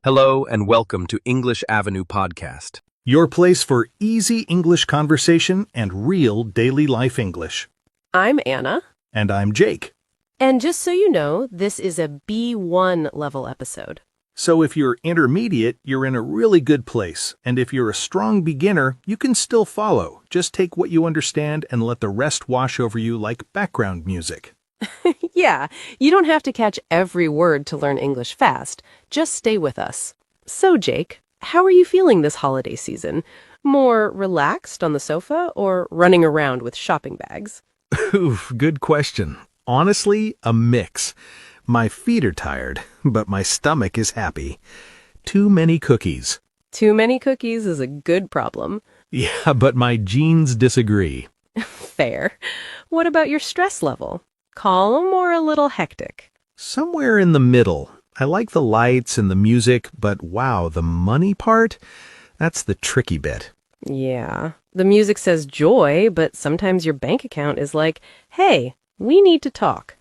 Hello and welcome to English Avenue Podcast. Your place for easy English conversation and real daily life English. I'm Anna. And I'm Jake. And just so you know, this is a B1 level episode. So if you're intermediate, you're in a really good place. And if you're a strong beginner, you can still follow. Just take what you understand and let the rest wash over you like background music. Yeah, you don't have to catch every word to learn English fast. Just stay with us. So, Jake, how are you feeling this holiday season? More relaxed on the sofa or running around with shopping bags? Oof, good question. Honestly, a mix. My feet are tired, but my stomach is happy. Too many cookies. Too many cookies is a good problem. Yeah, but my genes disagree. Fair. What about your stress level? Calm or a little hectic? Somewhere in the middle. I like the lights and the music, but wow, the money part? That's the tricky bit. Yeah, the music says joy, but sometimes your bank account is like, hey, we need to talk.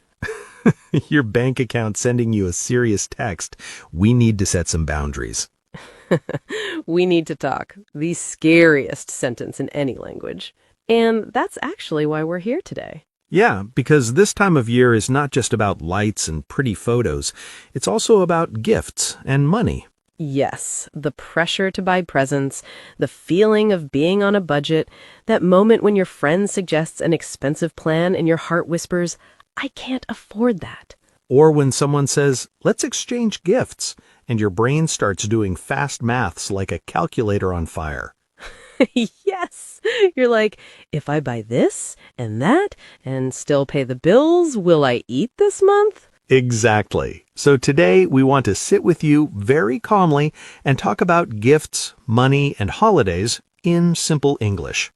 Your bank account sending you a serious text. We need to set some boundaries. We need to talk. The scariest sentence in any language. And that's actually why we're here today. Yeah, because this time of year is not just about lights and pretty photos. It's also about gifts and money. Yes, the pressure to buy presents, the feeling of being on a budget, that moment when your friend suggests an expensive plan and your heart whispers, I can't afford that. Or when someone says, let's exchange gifts, and your brain starts doing fast maths like a calculator on fire. Yes, you're like, if I buy this and that and still pay the bills, will I eat this month? Exactly. So today we want to sit with you very calmly and talk about gifts, money, and holidays in simple English.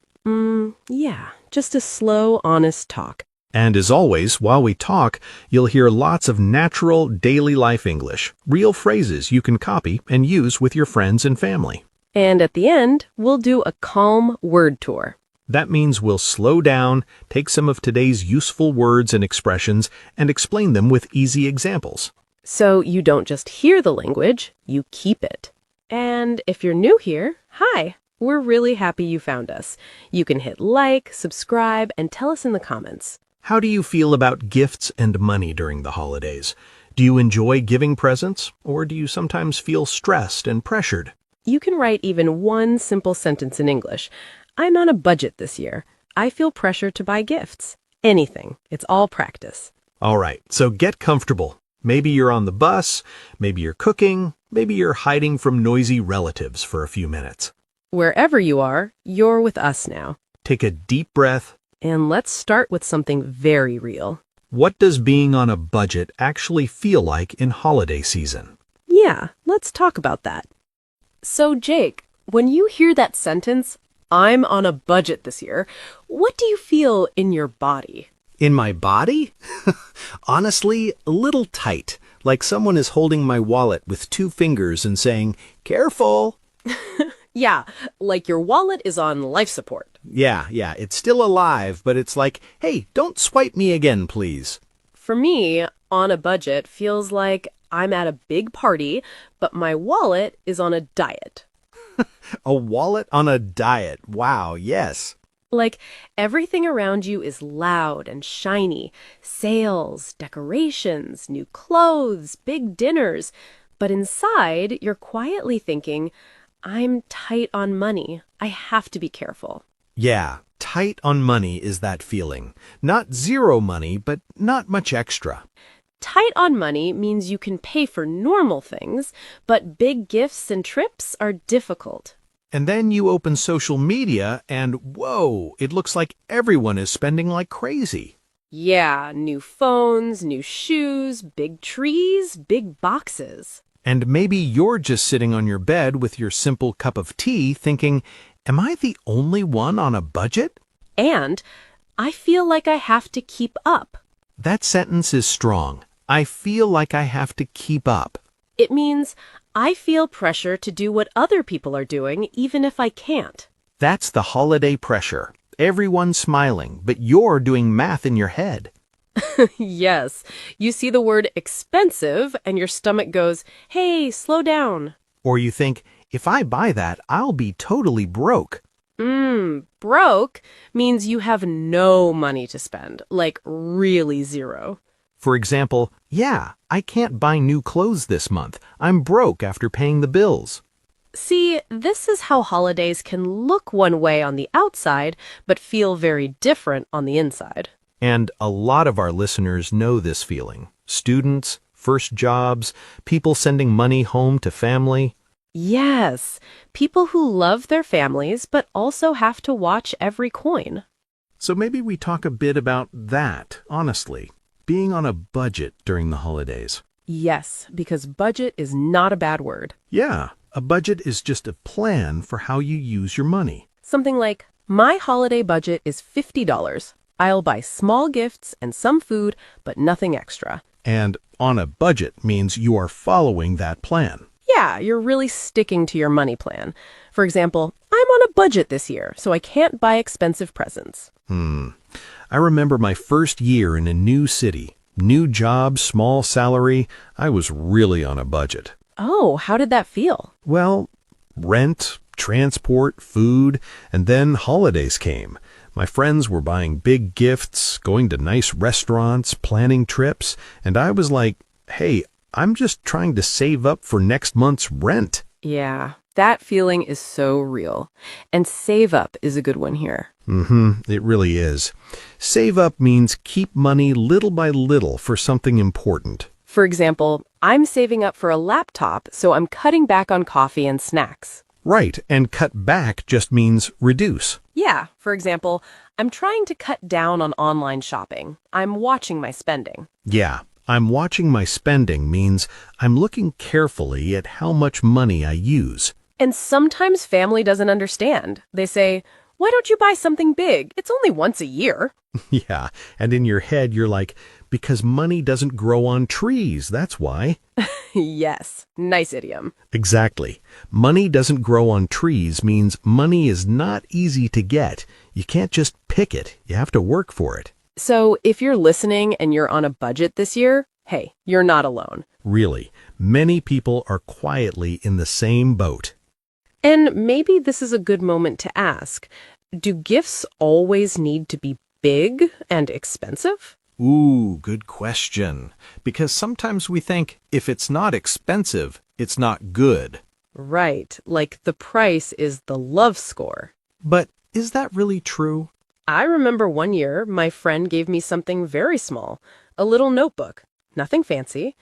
Yeah, just a slow, honest talk. And as always, while we talk, you'll hear lots of natural, daily life English, real phrases you can copy and use with your friends and family. And at the end, we'll do a calm word tour. That means we'll slow down, take some of today's useful words and expressions, and explain them with easy examples. So you don't just hear the language, you keep it. And if you're new here, hi, we're really happy you found us. You can hit like, subscribe, and tell us in the comments. How do you feel about gifts and money during the holidays? Do you enjoy giving presents, or do you sometimes feel stressed and pressured? You can write even one simple sentence in English. I'm on a budget this year. I feel pressure to buy gifts. Anything. It's all practice. All right, so get comfortable. Maybe you're on the bus, maybe you're cooking, maybe you're hiding from noisy relatives for a few minutes. Wherever you are, you're with us now. Take a deep breath. And let's start with something very real. What does being on a budget actually feel like in holiday season? Yeah, let's talk about that. So, Jake, when you hear that sentence, I'm on a budget this year, what do you feel in your body? In my body? Honestly, a little tight, like someone is holding my wallet with two fingers and saying, careful. Yeah, like your wallet is on life support. Yeah, it's still alive, but it's like, hey, don't swipe me again, please. For me, on a budget feels like I'm at a big party, but my wallet is on a diet. A wallet on a diet. Wow, yes. Like everything around you is loud and shiny. Sales, decorations, new clothes, big dinners. But inside, you're quietly thinking, I'm tight on money. I have to be careful. Yeah, tight on money is that feeling. Not zero money, but not much extra. Tight on money means you can pay for normal things, but big gifts and trips are difficult. And then you open social media and whoa, it looks like everyone is spending like crazy. Yeah, new phones, new shoes, big trees, big boxes. And maybe you're just sitting on your bed with your simple cup of tea thinking, am I the only one on a budget? And I feel like I have to keep up. That sentence is strong. I feel like I have to keep up. It means I feel pressure to do what other people are doing, even if I can't. That's the holiday pressure. Everyone's smiling, but you're doing math in your head. Yes, you see the word expensive and your stomach goes, hey, slow down. Or you think, if I buy that, I'll be totally broke. Broke means you have no money to spend, like really zero. For example, yeah, I can't buy new clothes this month. I'm broke after paying the bills. See, this is how holidays can look one way on the outside, but feel very different on the inside. And a lot of our listeners know this feeling. Students, first jobs, people sending money home to family. Yes, people who love their families, but also have to watch every coin. So maybe we talk a bit about that, honestly. Being on a budget during the holidays. Yes, because budget is not a bad word. Yeah, a budget is just a plan for how you use your money. Something like, my holiday budget is $50. I'll buy small gifts and some food, but nothing extra. And on a budget means you are following that plan. Yeah, you're really sticking to your money plan. For example, I'm on a budget this year, so I can't buy expensive presents. I remember my first year in a new city. New job, small salary. I was really on a budget. Oh, how did that feel? Well, rent, transport, food, and then holidays came. My friends were buying big gifts, going to nice restaurants, planning trips, and I was like, hey, I'm just trying to save up for next month's rent. Yeah, that feeling is so real. And save up is a good one here. It really is. Save up means keep money little by little for something important. For example, I'm saving up for a laptop, so I'm cutting back on coffee and snacks. Right, and cut back just means reduce. Yeah, for example, I'm trying to cut down on online shopping. I'm watching my spending. Yeah, I'm watching my spending means I'm looking carefully at how much money I use. And sometimes family doesn't understand. They say, why don't you buy something big? It's only once a year. Yeah, and in your head you're like, because money doesn't grow on trees, that's why. Yes, nice idiom. Exactly. Money doesn't grow on trees means money is not easy to get. You can't just pick it. You have to work for it. So if you're listening and you're on a budget this year, hey, you're not alone. Really, many people are quietly in the same boat. And maybe this is a good moment to ask, do gifts always need to be big and expensive? Ooh, good question. Because sometimes we think if it's not expensive, it's not good. Right, like the price is the love score. But is that really true? I remember one year my friend gave me something very small, a little notebook, nothing fancy.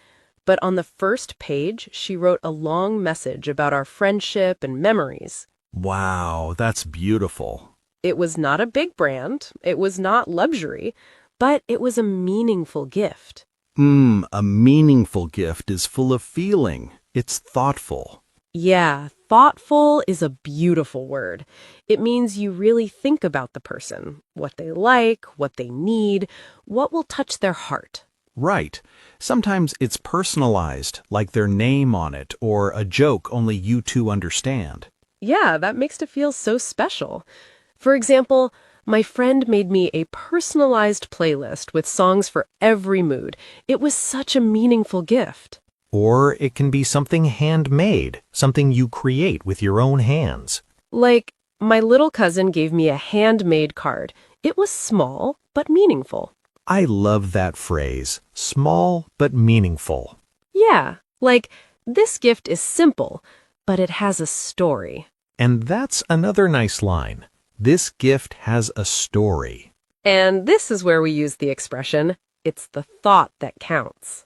But on the first page, she wrote a long message about our friendship and memories. Wow, that's beautiful. It was not a big brand, it was not luxury, but it was a meaningful gift. A meaningful gift is full of feeling. It's thoughtful. Yeah, thoughtful is a beautiful word. It means you really think about the person, what they like, what they need, what will touch their heart. Right. Sometimes it's personalized, like their name on it, or a joke only you two understand. Yeah, that makes it feel so special. For example, my friend made me a personalized playlist with songs for every mood. It was such a meaningful gift. Or it can be something handmade, something you create with your own hands. Like, my little cousin gave me a handmade card. It was small, but meaningful. I love that phrase, small but meaningful. Yeah, like, this gift is simple, but it has a story. And that's another nice line. This gift has a story. And this is where we use the expression, it's the thought that counts.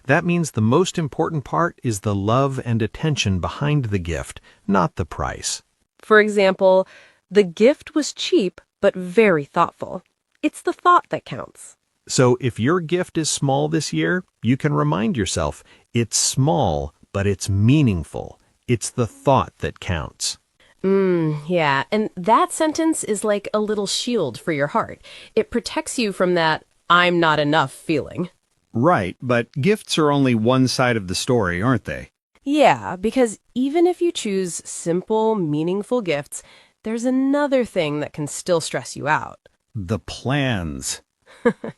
That means the most important part is the love and attention behind the gift, not the price. For example, the gift was cheap, but very thoughtful. It's the thought that counts. So if your gift is small this year, you can remind yourself, it's small, but it's meaningful. It's the thought that counts. Yeah, and that sentence is like a little shield for your heart. It protects you from that I'm not enough feeling. Right, but gifts are only one side of the story, aren't they? Yeah, because even if you choose simple, meaningful gifts, there's another thing that can still stress you out. The plans.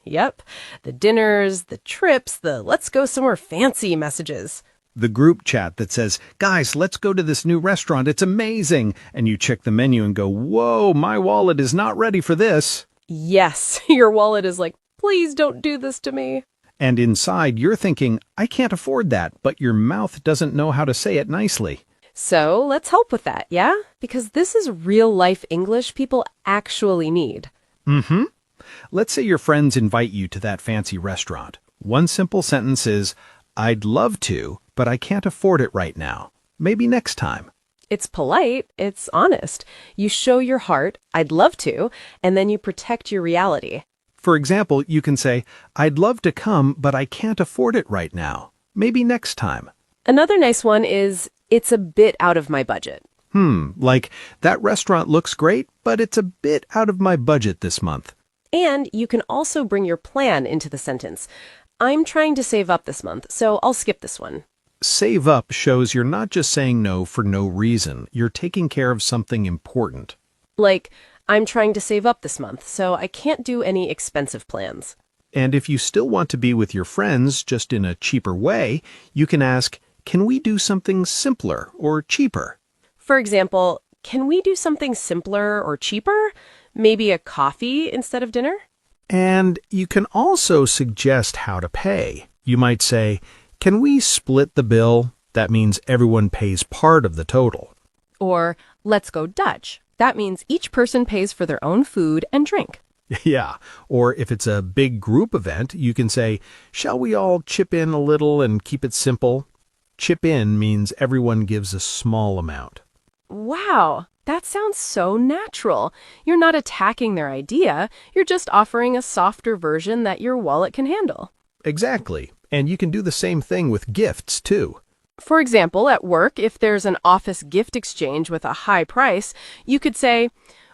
Yep. The dinners, the trips, the let's go somewhere fancy messages. The group chat that says, guys, let's go to this new restaurant. It's amazing. And you check the menu and go, whoa, my wallet is not ready for this. Yes, your wallet is like, please don't do this to me. And inside, you're thinking, I can't afford that, but your mouth doesn't know how to say it nicely. So let's help with that, yeah? Because this is real life English people actually need. Mm-hmm. Let's say your friends invite you to that fancy restaurant. One simple sentence is, I'd love to, but I can't afford it right now. Maybe next time. It's polite, it's honest. You show your heart, I'd love to, and then you protect your reality. For example, you can say, I'd love to come, but I can't afford it right now. Maybe next time. Another nice one is, it's a bit out of my budget. Like, that restaurant looks great, but it's a bit out of my budget this month. And you can also bring your plan into the sentence. I'm trying to save up this month, so I'll skip this one. Save up shows you're not just saying no for no reason. You're taking care of something important. Like, I'm trying to save up this month, so I can't do any expensive plans. And if you still want to be with your friends, just in a cheaper way, you can ask, can we do something simpler or cheaper? For example, can we do something simpler or cheaper? Maybe a coffee instead of dinner? And you can also suggest how to pay. You might say, can we split the bill? That means everyone pays part of the total. Or, let's go Dutch. That means each person pays for their own food and drink. Yeah, or if it's a big group event, you can say, shall we all chip in a little and keep it simple? Chip in means everyone gives a small amount. Wow, that sounds so natural. You're not attacking their idea. You're just offering a softer version that your wallet can handle. Exactly. And you can do the same thing with gifts, too. For example, at work, if there's an office gift exchange with a high price, you could say,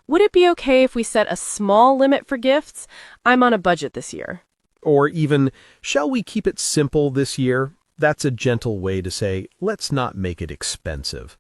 would it be okay if we set a small limit for gifts? I'm on a budget this year. Or even, shall we keep it simple this year? That's a gentle way to say, let's not make it expensive.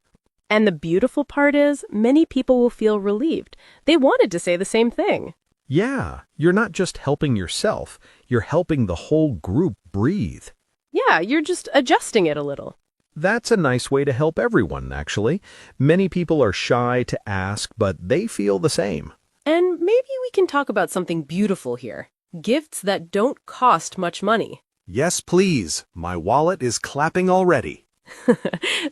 And the beautiful part is, many people will feel relieved. They wanted to say the same thing. Yeah, you're not just helping yourself, you're helping the whole group breathe. Yeah, you're just adjusting it a little. That's a nice way to help everyone, actually. Many people are shy to ask, but they feel the same. And maybe we can talk about something beautiful here. Gifts that don't cost much money. Yes, please. My wallet is clapping already.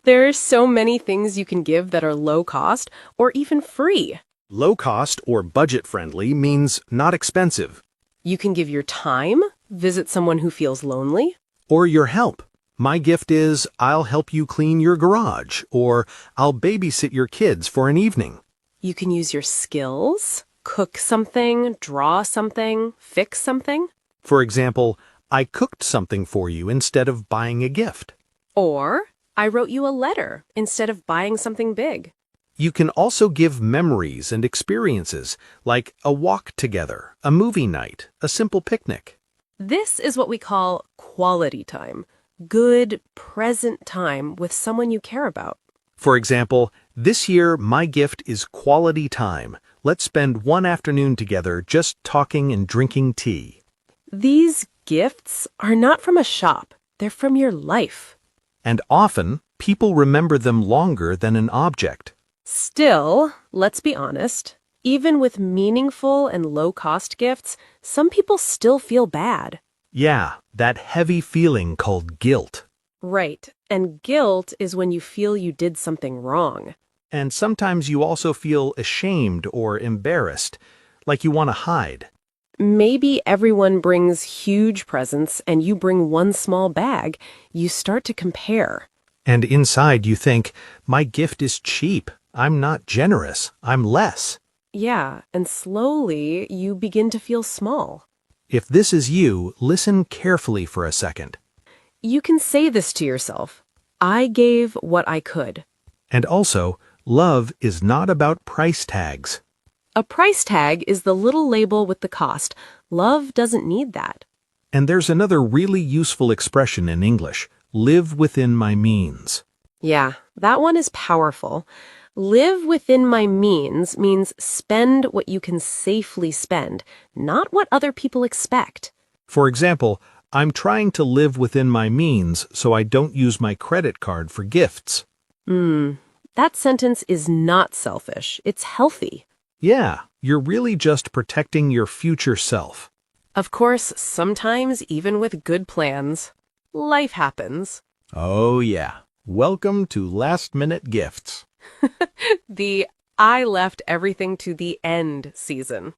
There are so many things you can give that are low cost or even free. Low cost or budget-friendly means not expensive. You can give your time, visit someone who feels lonely. Or your help. My gift is, I'll help you clean your garage, or I'll babysit your kids for an evening. You can use your skills, cook something, draw something, fix something. For example, I cooked something for you instead of buying a gift. Or, I wrote you a letter instead of buying something big. You can also give memories and experiences, like a walk together, a movie night, a simple picnic. This is what we call quality time. Good, present time with someone you care about. For example, this year my gift is quality time. Let's spend one afternoon together just talking and drinking tea. These gifts are not from a shop. They're from your life. And often, people remember them longer than an object. Still, let's be honest, even with meaningful and low-cost gifts, some people still feel bad. Yeah, that heavy feeling called guilt. Right, and guilt is when you feel you did something wrong. And sometimes you also feel ashamed or embarrassed, like you want to hide. Maybe everyone brings huge presents and you bring one small bag. You start to compare. And inside you think, my gift is cheap. I'm not generous. I'm less. Yeah, and slowly you begin to feel small. If this is you, listen carefully for a second. You can say this to yourself. I gave what I could. And also, love is not about price tags. A price tag is the little label with the cost. Love doesn't need that. And there's another really useful expression in English, live within my means. Yeah, that one is powerful. Live within my means means spend what you can safely spend, not what other people expect. For example, I'm trying to live within my means so I don't use my credit card for gifts. That sentence is not selfish. It's healthy. Yeah, you're really just protecting your future self. Of course, sometimes even with good plans, life happens. Oh yeah, welcome to last-minute gifts. The I left everything to the end season.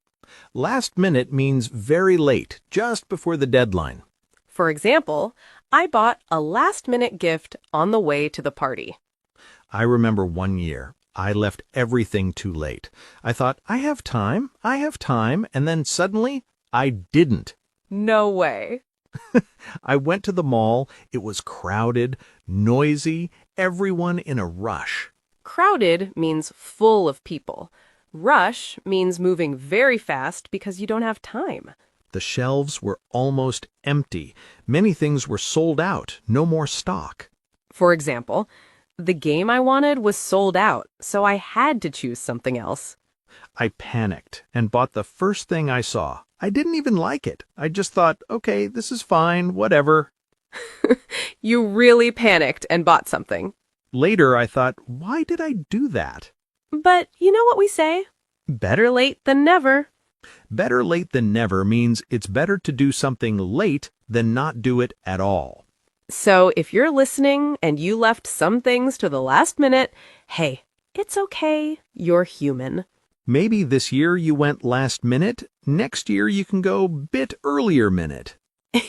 Last minute means very late, just before the deadline. For example, I bought a last-minute gift on the way to the party. I remember one year, I left everything too late. I thought, I have time, and then suddenly, I didn't. No way. I went to the mall, it was crowded, noisy, everyone in a rush. Crowded means full of people. Rush means moving very fast because you don't have time. The shelves were almost empty. Many things were sold out, no more stock. For example, the game I wanted was sold out, so I had to choose something else. I panicked and bought the first thing I saw. I didn't even like it. I just thought, okay, this is fine, whatever. You really panicked and bought something. Later, I thought, why did I do that? But you know what we say? Better late than never. Better late than never means it's better to do something late than not do it at all. So if you're listening and you left some things to the last minute, hey, it's okay. You're human. Maybe this year you went last minute. Next year you can go bit earlier minute.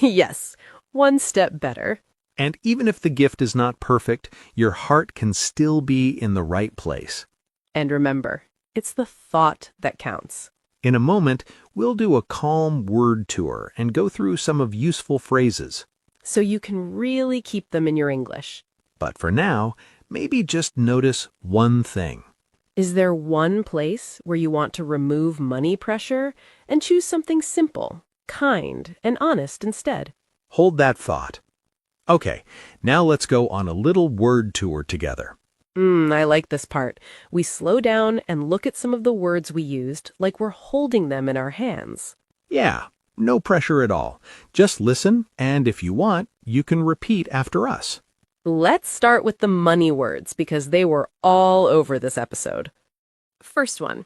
Yes, one step better. And even if the gift is not perfect, your heart can still be in the right place. And remember, it's the thought that counts. In a moment, we'll do a calm word tour and go through some of useful phrases. So you can really keep them in your English. But for now, maybe just notice one thing. Is there one place where you want to remove money pressure and choose something simple, kind, and honest instead? Hold that thought. Okay, now let's go on a little word tour together. I like this part. We slow down and look at some of the words we used like we're holding them in our hands. Yeah, no pressure at all. Just listen, and if you want, you can repeat after us. Let's start with the money words because they were all over this episode. First one,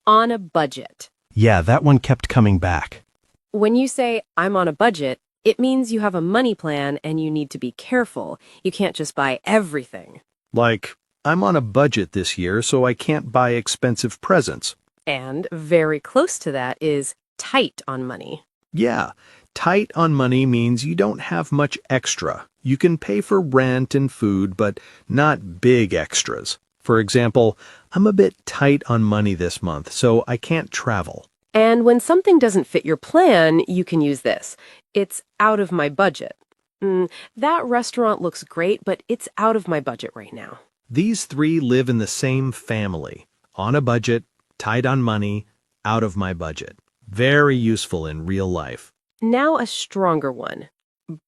on a budget. Yeah, that one kept coming back. When you say, I'm on a budget, it means you have a money plan and you need to be careful. You can't just buy everything. Like, I'm on a budget this year, so I can't buy expensive presents. And very close to that is tight on money. Yeah, tight on money means you don't have much extra. You can pay for rent and food, but not big extras. For example, I'm a bit tight on money this month, so I can't travel. And when something doesn't fit your plan, you can use this. It's out of my budget. That restaurant looks great, but it's out of my budget right now. These three live in the same family. On a budget, tight on money, out of my budget. Very useful in real life. Now a stronger one.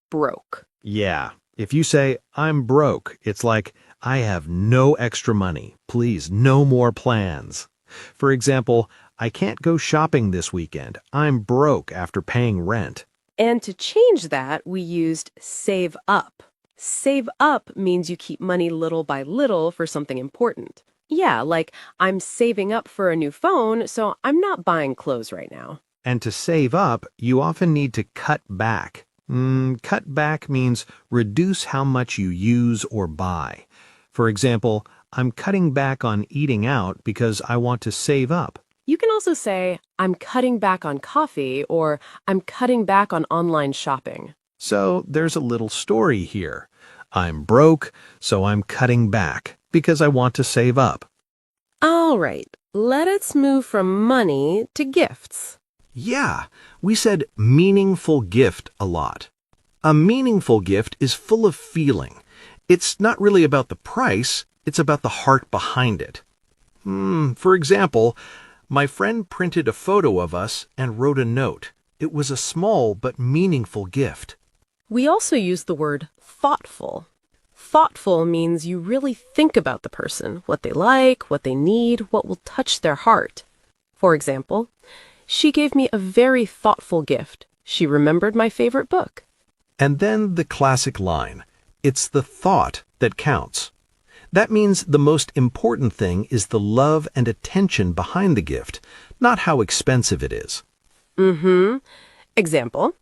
Broke. Yeah, if you say, I'm broke, it's like, I have no extra money. Please, no more plans. For example, I can't go shopping this weekend. I'm broke after paying rent. And to change that, we used save up. Save up means you keep money little by little for something important. Yeah, like I'm saving up for a new phone, so I'm not buying clothes right now. And to save up, you often need to cut back. Cut back means reduce how much you use or buy. For example, I'm cutting back on eating out because I want to save up. You can also say, I'm cutting back on coffee, or I'm cutting back on online shopping. So there's a little story here. I'm broke, so I'm cutting back because I want to save up. All right, let us move from money to gifts. Yeah, we said meaningful gift a lot. A meaningful gift is full of feeling. It's not really about the price, it's about the heart behind it. For example, my friend printed a photo of us and wrote a note. It was a small but meaningful gift. We also use the word thoughtful. thoughtful means you really think about the person, what they like, what they need, what will touch their heart. For example, she gave me a very thoughtful gift. She remembered my favorite book. And then the classic line, it's the thought that counts. That means the most important thing is the love and attention behind the gift, not how expensive it is. Example,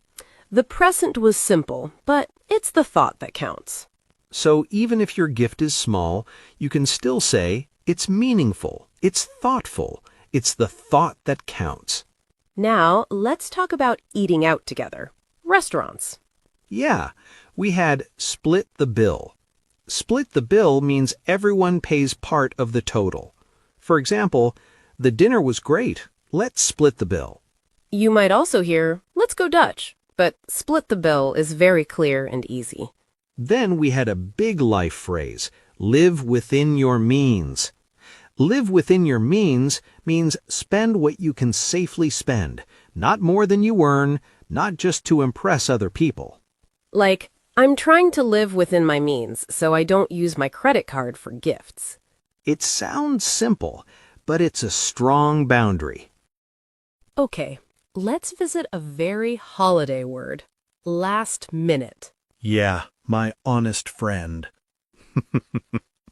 the present was simple, but it's the thought that counts. So even if your gift is small, you can still say, it's meaningful, it's thoughtful, it's the thought that counts. Now, let's talk about eating out together. Restaurants. Yeah, we had split the bill. Split the bill means everyone pays part of the total. For example, the dinner was great. Let's split the bill. You might also hear, let's go Dutch, but split the bill is very clear and easy. Then we had a big life phrase, live within your means. Live within your means means spend what you can safely spend, not more than you earn, not just to impress other people. Like, I'm trying to live within my means, so I don't use my credit card for gifts. It sounds simple, but it's a strong boundary. Okay, let's visit a very holiday word. Last minute. Yeah, my honest friend.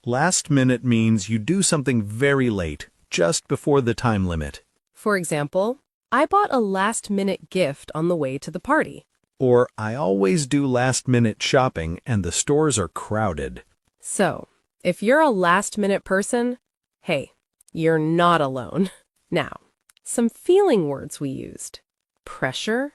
Last minute means you do something very late, just before the time limit. For example, I bought a last-minute gift on the way to the party. Or I always do last-minute shopping and the stores are crowded. So, if you're a last-minute person, hey, you're not alone. Now, some feeling words we used. Pressure,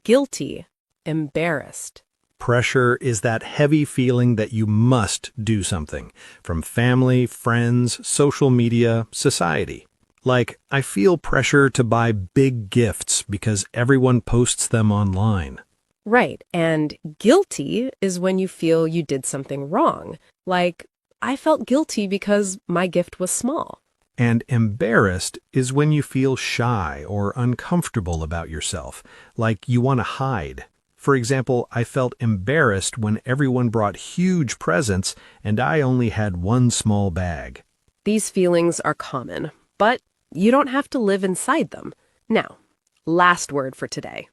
guilty, embarrassed. Pressure is that heavy feeling that you must do something, from family, friends, social media, society. Like, I feel pressure to buy big gifts because everyone posts them online. Right, and guilty is when you feel you did something wrong. Like, I felt guilty because my gift was small. And embarrassed is when you feel shy or uncomfortable about yourself, like you want to hide. For example, I felt embarrassed when everyone brought huge presents and I only had one small bag. These feelings are common, but you don't have to live inside them. Now, last word for today.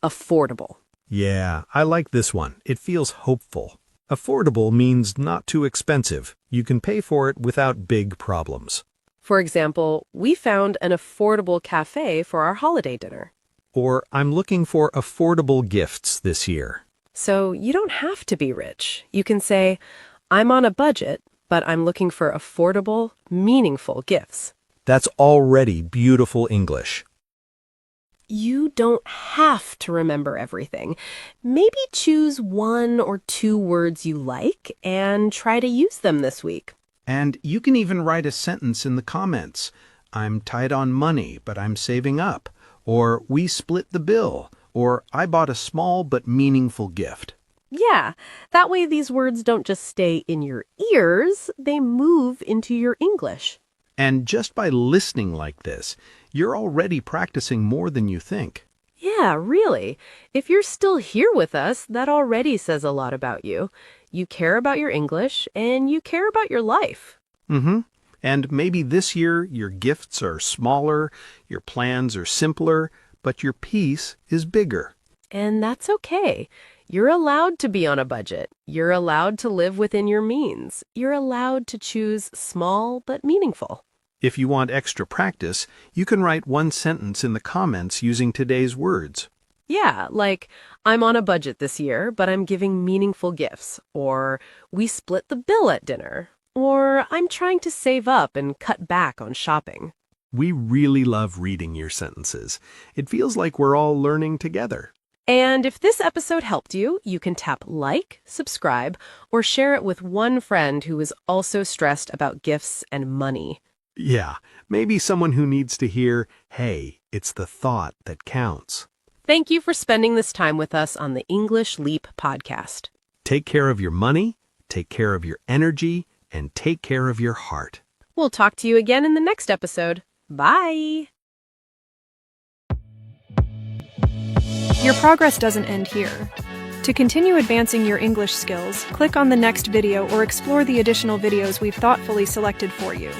Affordable. Yeah, I like this one. It feels hopeful. Affordable means not too expensive. You can pay for it without big problems. For example, we found an affordable cafe for our holiday dinner. Or I'm looking for affordable gifts this year. So you don't have to be rich. You can say, I'm on a budget, but I'm looking for affordable, meaningful gifts. That's already beautiful English. You don't have to remember everything. Maybe choose 1 or 2 words you like and try to use them this week. And you can even write a sentence in the comments. I'm tight on money, but I'm saving up. Or we split the bill. Or I bought a small but meaningful gift. Yeah, that way these words don't just stay in your ears, they move into your English. And just by listening like this, you're already practicing more than you think. Yeah, really. If you're still here with us, that already says a lot about you. You care about your English, and you care about your life. And maybe this year your gifts are smaller, your plans are simpler, but your peace is bigger. And that's okay. You're allowed to be on a budget. You're allowed to live within your means. You're allowed to choose small but meaningful. If you want extra practice, you can write one sentence in the comments using today's words. Yeah, like, I'm on a budget this year, but I'm giving meaningful gifts. Or, we split the bill at dinner. Or, I'm trying to save up and cut back on shopping. We really love reading your sentences. It feels like we're all learning together. And if this episode helped you, you can tap like, subscribe, or share it with one friend who is also stressed about gifts and money. Yeah, maybe someone who needs to hear, hey, it's the thought that counts. Thank you for spending this time with us on the English Leap podcast. Take care of your money, take care of your energy, and take care of your heart. We'll talk to you again in the next episode. Bye! Your progress doesn't end here. To continue advancing your English skills, click on the next video or explore the additional videos we've thoughtfully selected for you.